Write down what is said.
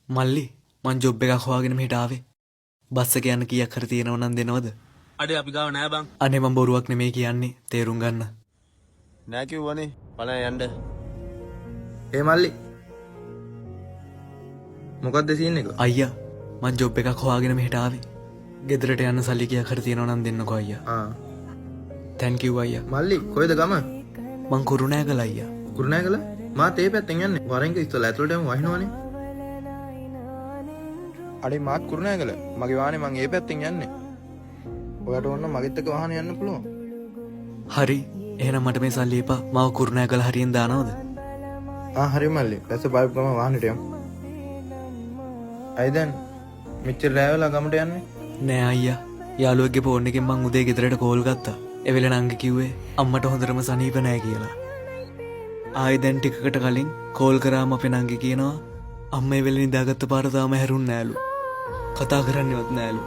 මල්ලි මං ජොබ් එකක් හොයාගෙන මෙහෙට ආවේ. බස් එක යන්න කීයක් හරි තියෙනව නම් දෙනවද? අඩේ අපි ගාව නෑ බං. අනේ මං බොරුවක් නෙමෙයි කියන්නේ. තේරුම් ගන්න. නෑ කිව්වනේ බලන්න යන්න. ඒ මල්ලි මොකක්ද සීන් එක? අයියා මං ජොබ් එකක් හොයාගෙන මෙහෙට ආවේ. ගෙදරට යන්න සල්ලි කීයක් හරි තියෙනව නම් දෙන්නකෝ අයියා. ආ තැන්ක් යූ අයියා. මල්ලි කොහෙද ගම? මං කුරුණෑගල අයියා. කුරුණෑගල? මාත් ඒ පැත්තෙන් යන්නේ. වරෙන්ක ඉස්සලා ඇතුළටම වහිනවනේ. අඩේ මාත් කුරුණෑගල. මගේ වාහනේ මං ඒ පැත්තෙන් යන්නේ. ඔයාට ඕන නම් මගෙත් එක්ක වාහනේ යන්න පුළුවන්. හරි එහෙනම් මට මේ සල්ලි එපා. මාව කුරුණෑගල හරියෙන් දානවද? ආ හරි මල්ලි. දැස බයික් ගම වාහනේට යමු. අය දැන් මෙච්චර රෑ වෙලා ගමට යන්නේ? නෑ අයියා. යාළුවෙක්ගේ ෆෝන් එකෙන් මං උදේ ගෙදරට කෝල් ගත්තා. ඒ වෙලේ නංගි කිව්වේ අම්මට හොඳටම සනීප නෑ කියලා. ආයි දැන් ටිකකට කලින් කෝල් කරාම අපේ නංගි කියනවා අම්ම ඒ වෙලේ නිදාගත්ත පාර තාම හැරුන්නේ නෑලු. කතා කරන්නේවත් නෑලු.